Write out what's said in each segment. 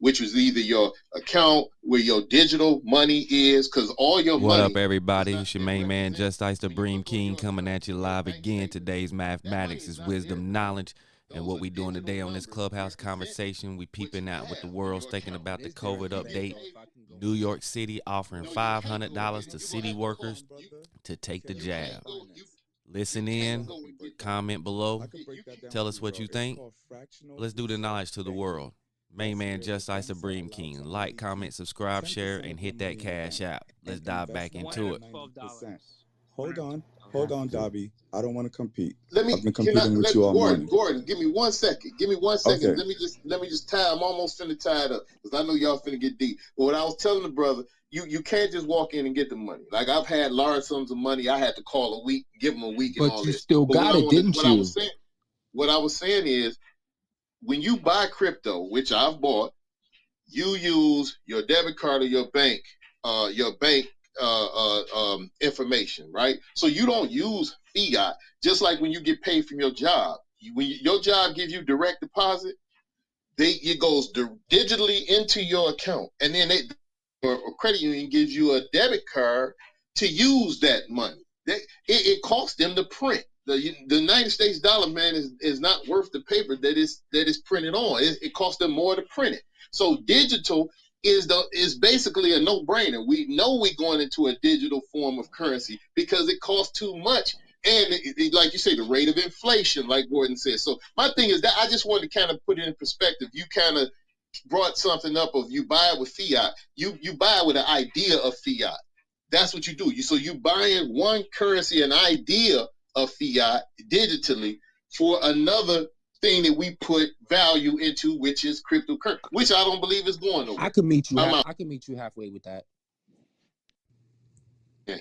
which is either your account where your digital money is, because all your What money. up, everybody? It's your main man, Just Ice the Bream King, coming at you live again. Today's mathematics is wisdom, knowledge, and what we doing today on this Clubhouse conversation, we peeping out what the world's thinking about the COVID update. New York City offering $500 to city workers to take the jab. Listen in, comment below, tell us what you think. Let's do the knowledge to the world. Main man, Just Ice the Bream King. Like, comment, subscribe, share, and hit that cash app. Let's dive back into it. Hold on, Dobby. I don't want to compete. I've been competing with you all morning. Gordon, give me 1 second. Okay. Let me just tie. I'm almost finna tie it up because I know y'all finna get deep. But what I was telling the brother, you can't just walk in and get the money. Like, I've had large sums of money. I had to call a week, give them a week, and but all you this. Still got it, didn't you? What I was saying is, when you buy crypto, which I've bought, you use your debit card or your bank information, right? So you don't use fiat. Just like when you get paid from your job, when your job gives you direct deposit, it goes digitally into your account, and then or credit union gives you a debit card to use that money. It costs them to print. The United States dollar, man, is not worth the paper that is printed on. It costs them more to print it. So digital is basically a no-brainer. We know we're going into a digital form of currency because it costs too much. And like you say, the rate of inflation, like Gordon said. So my thing is that I just wanted to kind of put it in perspective. You kind of brought something up of you buy it with fiat. You buy it with an idea of fiat. That's what you do. So you buying one currency, an idea of fiat digitally for another thing that we put value into, which is cryptocurrency, which I don't believe is going nowhere. I could meet you halfway with that. Yeah,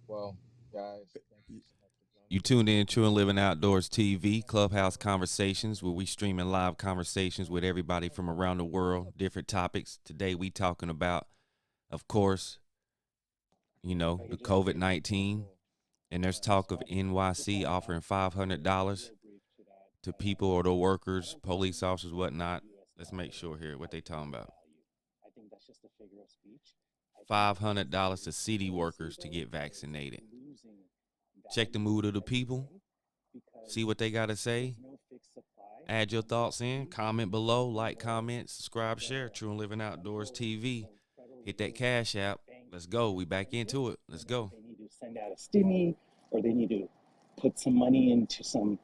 well, guys, thank you so much for joining. You tuned in True and Living Outdoors TV, Clubhouse Conversations, where we streaming live conversations with everybody from around the world, different topics. Today we talking about, of course, the COVID-19, and there's talk of NYC offering $500 to people or the workers, police officers, whatnot. Let's make sure here what they talking about. $500 to city workers to get vaccinated. Check the mood of the people. See what they got to say. Add your thoughts in. Comment below. Like, comment, subscribe, share. True and Living Outdoors TV. Hit that cash app. Let's go. We back into it. Let's go. They need to send out a stimmy, or they need to put some money into some,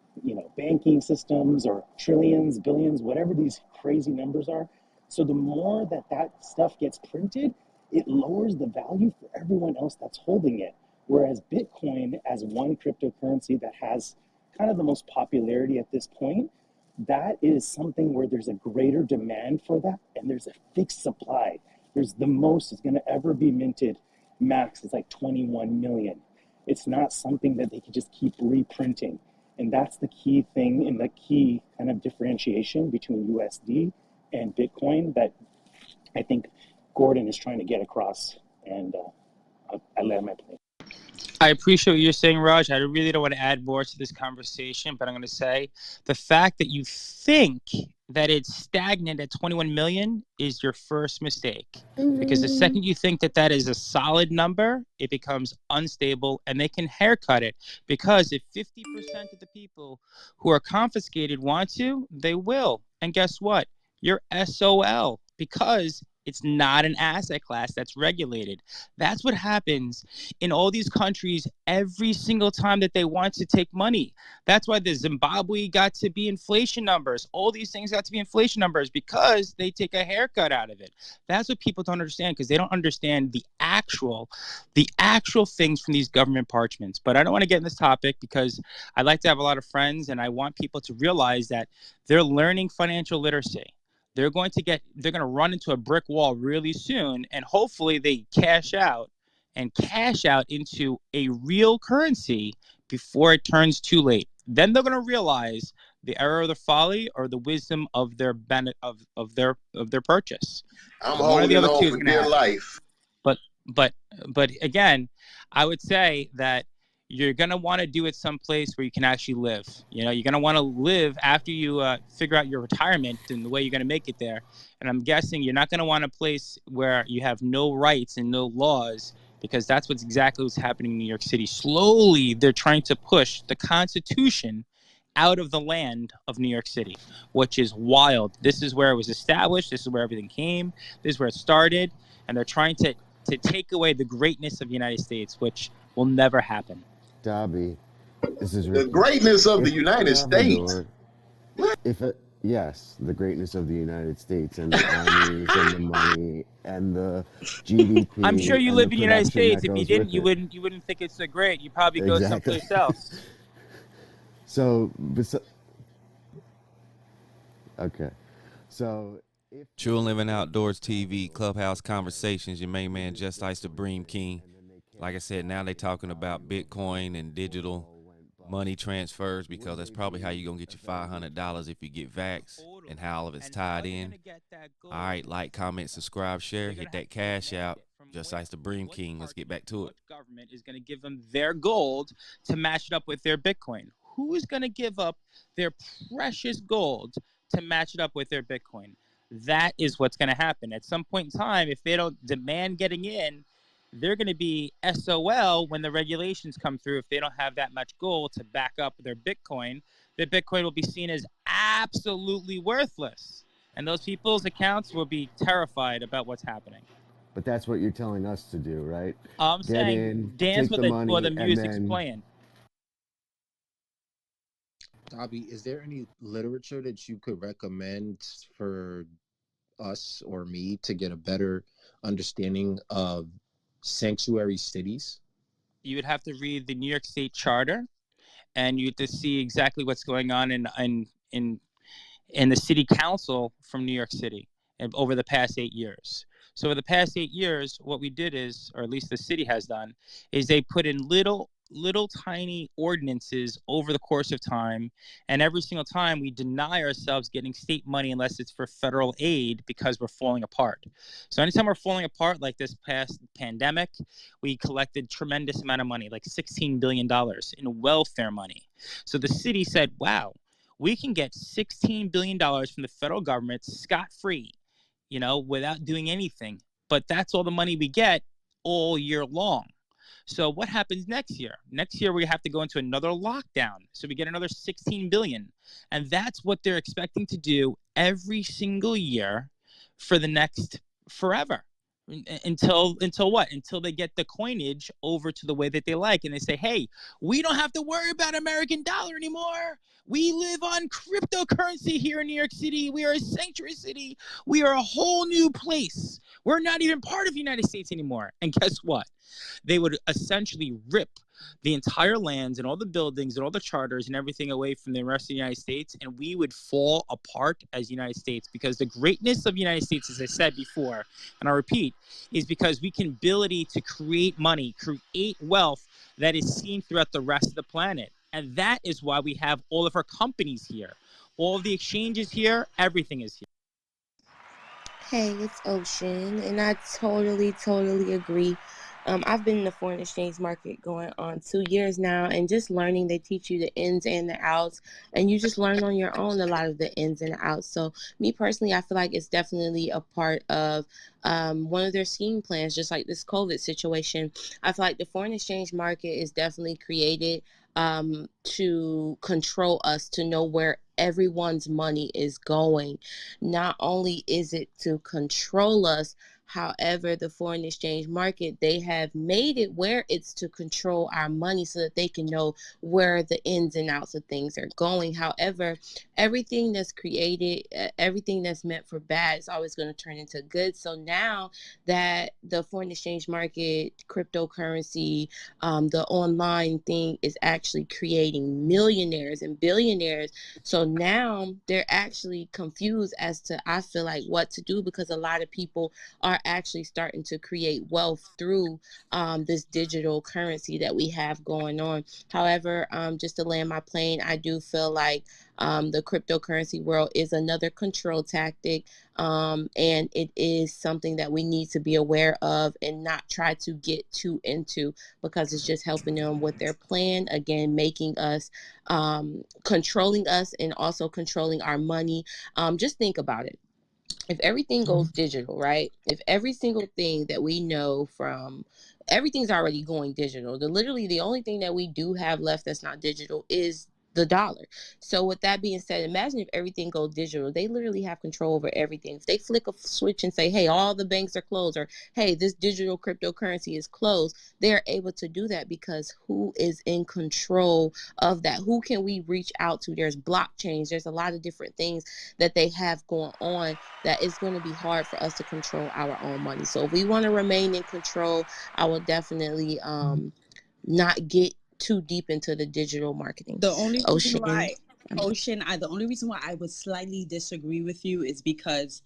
banking systems, or trillions, billions, whatever these crazy numbers are. So the more that stuff gets printed, it lowers the value for everyone else that's holding it. Whereas Bitcoin, as one cryptocurrency that has kind of the most popularity at this point, that is something where there's a greater demand for that, and there's a fixed supply. There's the most is going to ever be minted. Max is like 21 million. It's not something that they can just keep reprinting. And that's the key thing and the key kind of differentiation between USD and Bitcoin that I think Gordon is trying to get across. And I let him play. I appreciate what you're saying, Raj. I really don't want to add more to this conversation, but I'm going to say the fact that you think that it's stagnant at 21 million is your first mistake. Because the second you think that is a solid number, it becomes unstable, and they can haircut it. Because if 50% of the people who are confiscated want to, they will. And guess what? You're SOL, because it's not an asset class that's regulated. That's what happens in all these countries every single time that they want to take money. That's why the Zimbabwe got to be inflation numbers. All these things got to be inflation numbers because they take a haircut out of it. That's what people don't understand, because they don't understand the actual things from these government parchments. But I don't want to get in this topic because I like to have a lot of friends, and I want people to realize that they're learning financial literacy. They're going to run into a brick wall really soon, and hopefully they cash out into a real currency before it turns too late. Then they're going to realize the error of the folly or the wisdom of their purchase. I'm holding on for dear life. But again, I would say that you're going to want to do it someplace where you can actually live. You know, you're going to want to live after you figure out your retirement and the way you're going to make it there. And I'm guessing you're not going to want a place where you have no rights and no laws, because that's what's happening in New York City. Slowly, they're trying to push the Constitution out of the land of New York City, which is wild. This is where it was established. This is where everything came. This is where it started. And they're trying to take away the greatness of the United States, which will never happen. Dobby, this is Ricky. The greatness of the United States. Yes, the greatness of the United States and the armies and the money and the GDP. I'm sure you live in the United States. If you didn't, you wouldn't think it's so great. You'd probably go someplace else. So, okay. So, True Living Outdoors TV, Clubhouse Conversations, your main man, Just Ice the Bream King. Like I said, now they're talking about Bitcoin and digital money transfers, because that's probably how you're going to get your $500 if you get vaxxed, and how all of it's tied in. All right, like, comment, subscribe, share, hit that cash out. Just Ice the Bream King. Let's get back to it. Government is going to give them their gold to match it up with their Bitcoin. Who is going to give up their precious gold to match it up with their Bitcoin? That is what's going to happen. At some point in time, if they don't demand getting in, they're going to be SOL when the regulations come through. If they don't have that much gold to back up their Bitcoin will be seen as absolutely worthless. And those people's accounts will be terrified about what's happening. But that's what you're telling us to do, right? I'm saying dance with the music's playing. Dobby, is there any literature that you could recommend for us or me to get a better understanding of sanctuary cities? You would have to read the New York State Charter, and you have to see exactly what's going on in the city council from New York City over the past 8 years. So over the past 8 years, what we did is, or at least the city has done, is they put in little tiny ordinances over the course of time, and every single time we deny ourselves getting state money unless it's for federal aid, because we're falling apart. So anytime we're falling apart, like this past pandemic, we collected tremendous amount of money, like $16 billion in welfare money. So the city said, wow, we can get $16 billion from the federal government scot-free, you know, without doing anything. But that's all the money we get all year long. So what happens next year? Next year, we have to go into another lockdown. So we get another $16 billion. And that's what they're expecting to do every single year for the next forever. Until what? Until they get the coinage over to the way that they like. And they say, hey, we don't have to worry about American dollar anymore. We live on cryptocurrency here in New York City. We are a sanctuary city. We are a whole new place. We're not even part of the United States anymore. And guess what? They would essentially rip the entire lands and all the buildings and all the charters and everything away from the rest of the United States, and we would fall apart as United States, because the greatness of the United States, as I said before, and I repeat, is because we can ability to create money, create wealth that is seen throughout the rest of the planet. And that is why we have all of our companies here, all of the exchanges here, everything is here. Hey, it's Ocean, and I totally agree. I've been in the foreign exchange market going on 2 years now, and just learning, they teach you the ins and the outs, and you just learn on your own a lot of the ins and outs. So me personally, I feel like it's definitely a part of one of their scheme plans, just like this COVID situation. I feel like the foreign exchange market is definitely created to control us, to know where everyone's money is going. Not only is it to control us, however, the foreign exchange market, they have made it where it's to control our money so that they can know where the ins and outs of things are going. However, everything that's created, everything that's meant for bad is always going to turn into good. So now that the foreign exchange market, cryptocurrency, the online thing is actually creating millionaires and billionaires. So now they're actually confused as to, I feel like, what to do, because a lot of people are are actually starting to create wealth through this digital currency that we have going on. However, just to land my plane, I do feel like the cryptocurrency world is another control tactic, and it is something that we need to be aware of and not try to get too into, because it's just helping them with their plan, again, making us, controlling us, and also controlling our money. Just think about it. If everything goes digital, right? If every single thing that we know from everything's already going digital, the only thing that we do have left that's not digital is the dollar. So with that being said, imagine if everything goes digital. They literally have control over everything. If they flick a switch and say, hey, all the banks are closed, or hey, this digital cryptocurrency is closed, they're able to do that because who is in control of that? Who can we reach out to? There's blockchains. There's a lot of different things that they have going on that it's going to be hard for us to control our own money. So if we want to remain in control, I will definitely not get too deep into the digital marketing. The only reason why, Ocean, the only reason why I would slightly disagree with you is because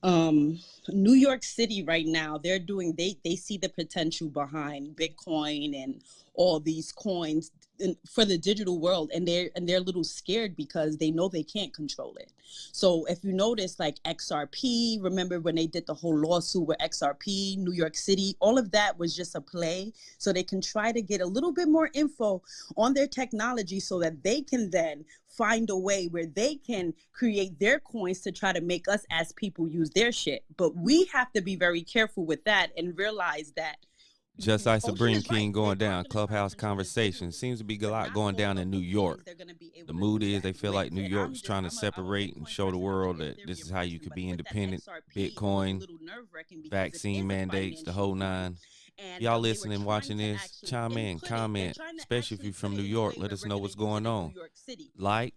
New York City right now, they see the potential behind Bitcoin and all these coins for the digital world, and they're a little scared because they know they can't control it. So if you notice, like XRP, remember when they did the whole lawsuit with XRP, New York City, all of that was just a play so they can try to get a little bit more info on their technology so that they can then find a way where they can create their coins to try to make us as people use their shit. But we have to be very careful with that and realize that Just Ice Supreme King going down. Clubhouse Conversations. Seems to be a lot going down in New York. The mood is they feel like New York's trying to separate and show the world that this is how you could be independent. Bitcoin, vaccine mandates, the whole nine. Y'all listening, watching this, chime in, comment, especially if you're from New York. Let us know what's going on. Like,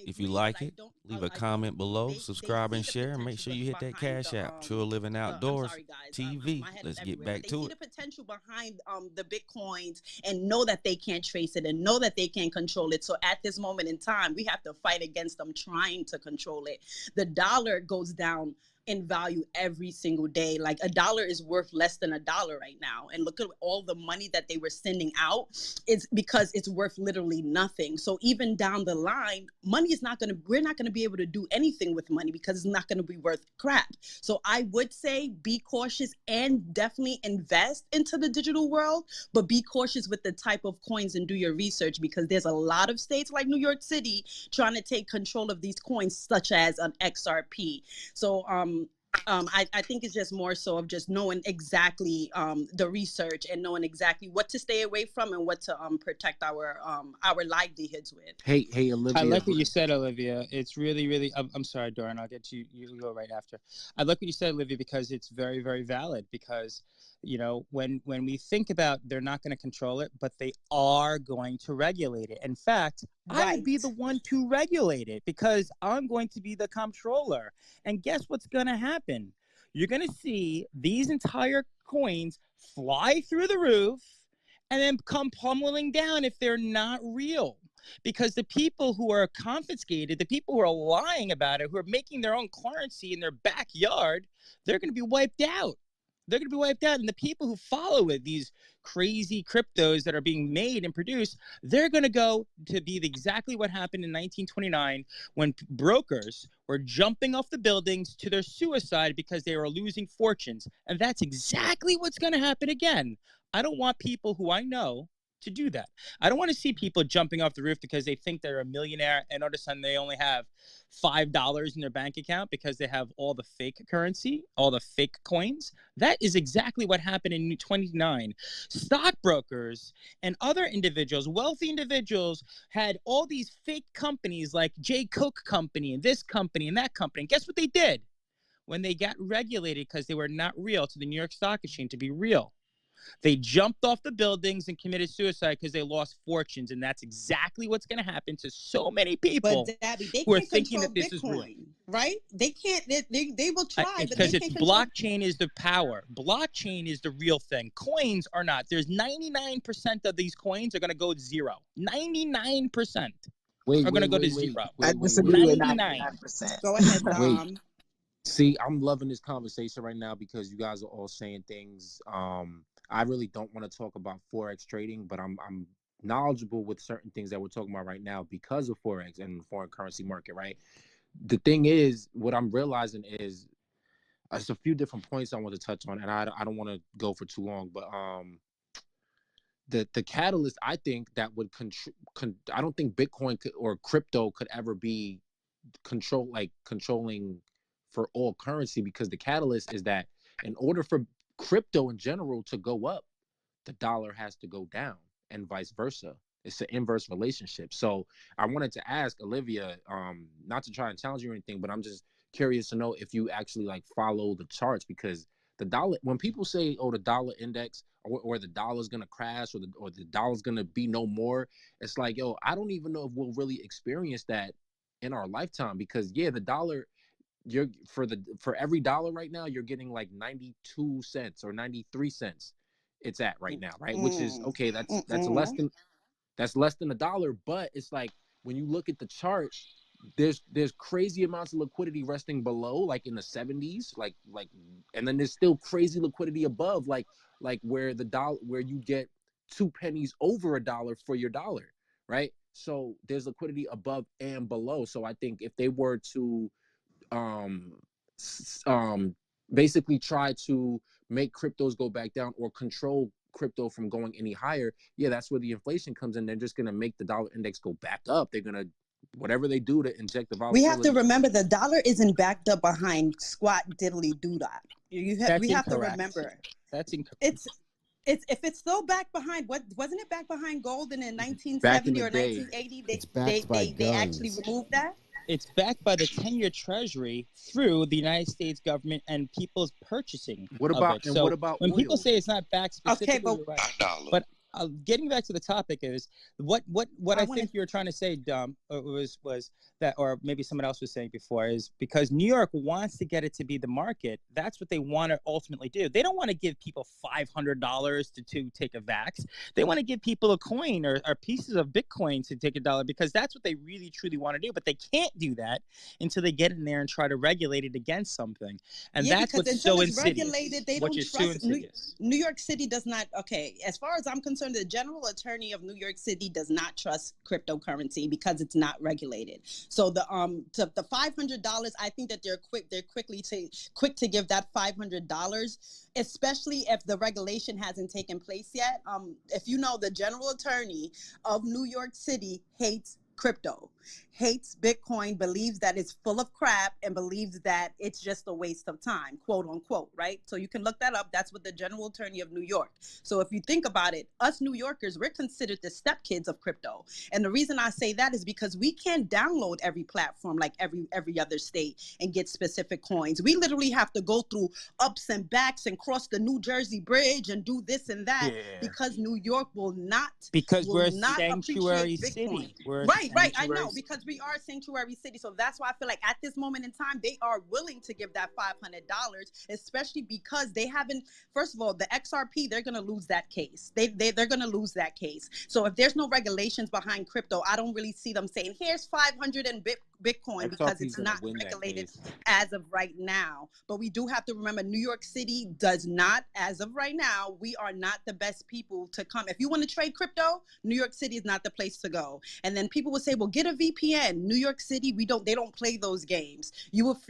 if you like it, leave a comment below, subscribe and share, and make sure you hit that cash app. True Living Outdoors TV. Let's get back to it. The potential behind the Bitcoins and know that they can't trace it and know that they can't control it. So at this moment in time, we have to fight against them trying to control it. The dollar goes down in value every single day. Like $1 is worth less than $1 right now. And look at all the money that they were sending out. It's because it's worth literally nothing. So even down the line, we're not gonna be able to do anything with money because it's not gonna be worth crap. So I would say be cautious and definitely invest into the digital world, but be cautious with the type of coins and do your research, because there's a lot of states like New York City trying to take control of these coins, such as an XRP. So I think it's just more so of just knowing exactly the research and knowing exactly what to stay away from and what to protect our livelihoods with. Hey, Olivia. I like what you said, Olivia. It's really, really. I'm sorry, Doran. I'll get you. You go right after. I like what you said, Olivia, because it's very, very valid. Because when we think about they're not going to control it, but they are going to regulate it. In fact, I would be the one to regulate it because I'm going to be the comptroller. And guess what's going to happen? You're going to see these entire coins fly through the roof and then come pummeling down if they're not real. Because the people who are confiscated, the people who are lying about it, who are making their own currency in their backyard, they're going to be wiped out. They're going to be wiped out. And the people who follow it, these crazy cryptos that are being made and produced, they're going to go to be exactly what happened in 1929 when brokers were jumping off the buildings to their suicide because they were losing fortunes. And that's exactly what's going to happen again. I don't want people who I know to do that. I don't want to see people jumping off the roof because they think they're a millionaire and all of a sudden they only have $5 in their bank account because they have all the fake currency, all the fake coins. That is exactly what happened in 29. Stockbrokers and other individuals, wealthy individuals, had all these fake companies like J. Coke Company and this company and that company. And guess what they did? When they got regulated because they were not real to the New York Stock Exchange to be real, they jumped off the buildings and committed suicide because they lost fortunes. And that's exactly what's going to happen to so many people. But Debbie, they who are can't thinking control that this Bitcoin, is real. right? They can't. They will try, but because they it's can't control. blockchain is the power. Blockchain is the real thing. Coins are not. There's 99% of these coins are going to go to zero. 99% are going to go to zero. I disagree with 99%. 99%. Go ahead, Dom. See, I'm loving this conversation right now because you guys are all saying things. I really don't want to talk about forex trading, but I'm knowledgeable with certain things that we're talking about right now because of forex and the foreign currency market. Right. The thing is, what I'm realizing is it's a few different points I want to touch on, and I don't want to go for too long, but the catalyst I think that would I don't think Bitcoin or crypto could ever be controlling for all currency, because the catalyst is that in order for crypto in general to go up, the dollar has to go down, and vice versa. It's an inverse relationship. So I wanted to ask Olivia, not to try and challenge you or anything, but I'm just curious to know if you actually like follow the charts, because the dollar, when people say, oh, the dollar index or the dollar's gonna crash or the dollar's gonna be no more, it's like, yo, I don't even know if we'll really experience that in our lifetime, because yeah, the dollar, you're for every dollar right now, you're getting like 92 cents or 93 cents it's at right now, right? Which is okay, that's less than a dollar, but it's like when you look at the chart, there's crazy amounts of liquidity resting below, like in the 70s, like and then there's still crazy liquidity above, like where the dollar, where you get 2 pennies over a dollar for your dollar, right? So there's liquidity above and below. So I think if they were to um basically try to make cryptos go back down or control crypto from going any higher, yeah, that's where the inflation comes in. They're just going to make the dollar index go back up. They're going to, whatever they do to inject the We have to volatility. remember the dollar isn't backed up behind squat diddly doodah. We have to remember That's incorrect. It's if it's still back behind, what wasn't it back behind gold in Back in 1970 the or day, 1980? It's backed by They actually guns. removed that. It's backed by the 10-year Treasury through the United States government and people's purchasing what of about it. and So what about when people oil? say it's not backed specifically, Okay, but you're right. But getting back to the topic is what I think you were trying to say, Dom, was that, or maybe someone else was saying before, is because New York wants to get it to be the market. That's what they want to ultimately do. They don't want to give people $500 to take a vax. They want to give people a coin or pieces of Bitcoin to take $1, because that's what they really truly want to do. But they can't do that until they get in there and try to regulate it against something. And yeah, that's because what's until so it's insidious. regulated, they Which don't is so trust insidious. New York City does not. Okay, as far as I'm concerned, the general attorney of New York City does not trust cryptocurrency because it's not regulated. So the $500, I think that they're quick to give that $500, especially if the regulation hasn't taken place yet. If you know, the general attorney of New York City hates crypto, hates Bitcoin, believes that it's full of crap, and believes that it's just a waste of time, quote unquote, right? So you can look that up. That's what the general attorney of New York. So if you think about it, us New Yorkers, we're considered the stepkids of crypto. And the reason I say that is because we can't download every platform like every other state and get specific coins. We literally have to go through ups and backs and cross the New Jersey Bridge and do this and that, because New York will not we're a not sanctuary appreciate Bitcoin. city. We're a Right, I sanctuary know, because we are a sanctuary city. So that's why I feel like at this moment in time, they are willing to give that $500, especially because they haven't, first of all, the XRP, they're going to lose that case. They're going to lose that case. So if there's no regulations behind crypto, I don't really see them saying, here's 500 in Bitcoin, because it's not regulated as of right now. But we do have to remember, New York City does not, as of right now, we are not the best people to come. If you want to trade crypto, New York City is not the place to go. And then people will say, well, get a VPN. New York City, they don't play those games.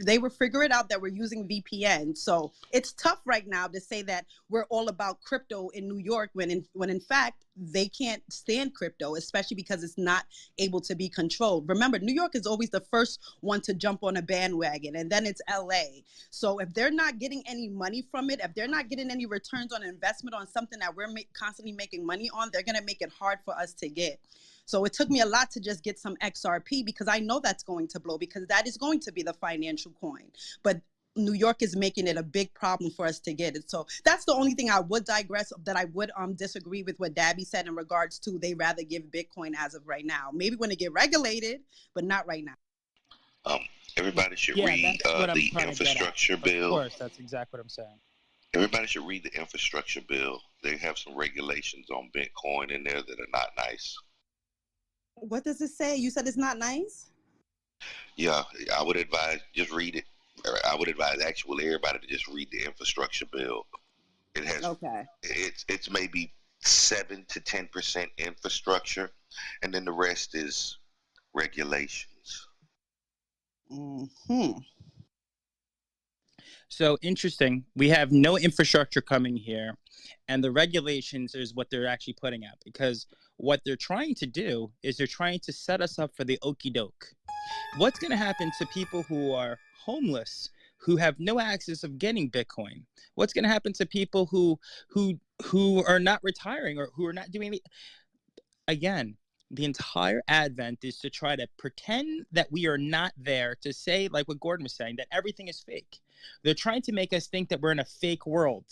They will figure it out that we're using VPN. So it's tough right now to say that we're all about crypto in New York when in fact they can't stand crypto, especially because it's not able to be controlled. Remember, New York is always the first one to jump on a bandwagon, and then it's LA. So if they're not getting any money from it, if they're not getting any returns on investment on something that we're constantly making money on, they're going to make it hard for us to get. So it took me a lot to just get some XRP, because I know that's going to blow, because that is going to be the financial coin. But New York is making it a big problem for us to get it. So that's the only thing I would digress, that I would disagree with what Dabby said in regards to they rather give Bitcoin as of right now. Maybe when it get regulated, but not right now. Everybody should read the infrastructure bill. Of course, that's exactly what I'm saying. Everybody should read the infrastructure bill. They have some regulations on Bitcoin in there that are not nice. What does it say? You said it's not nice? Yeah, I would advise just read it. I would advise actually everybody to just read the infrastructure bill. It has it's maybe 7 to 10% infrastructure, and then the rest is regulations. So interesting. We have no infrastructure coming here, and the regulations is what they're actually putting out, because what they're trying to do is they're trying to set us up for the okey doke. What's going to happen to people who are homeless, who have no access of getting Bitcoin? What's going to happen to people who are not retiring or who are not doing anything? Again, the entire advent is to try to pretend that we are not there, to say, like what Gordon was saying, that everything is fake. They're trying to make us think that we're in a fake world.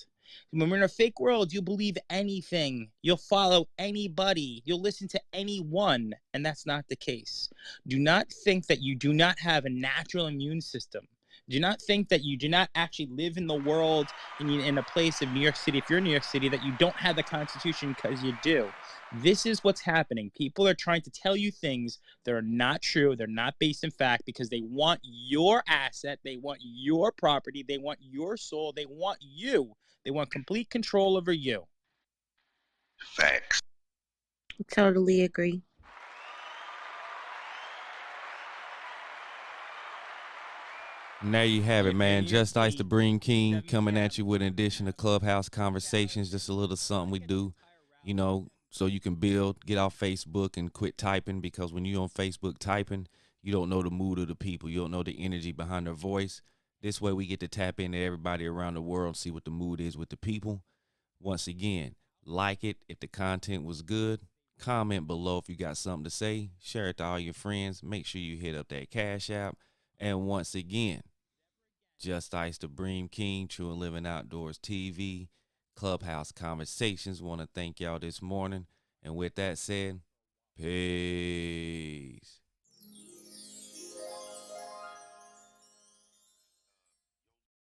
When we're in a fake world, you believe anything. You'll follow anybody. You'll listen to anyone. And that's not the case. Do not think that you do not have a natural immune system. Do not think that you do not actually live in the world in a place of New York City, if you're in New York City, that you don't have the Constitution, because you do. This is what's happening. People are trying to tell you things that are not true. They're not based in fact, because they want your asset. They want your property. They want your soul. They want you. They want complete control over you. Facts. Totally agree. And there you have it, man. Just Ice the Bream King coming at you with an edition of Clubhouse Conversations. Just a little something we do, you know, so you can build, get off Facebook and quit typing, because when you're on Facebook typing, you don't know the mood of the people. You don't know the energy behind their voice. This way we get to tap into everybody around the world and see what the mood is with the people. Once again, like it if the content was good. Comment below if you got something to say. Share it to all your friends. Make sure you hit up that Cash App. And once again, Just Ice the Bream King, True and Living Outdoors TV, Clubhouse Conversations. Want to thank y'all this morning. And with that said, peace.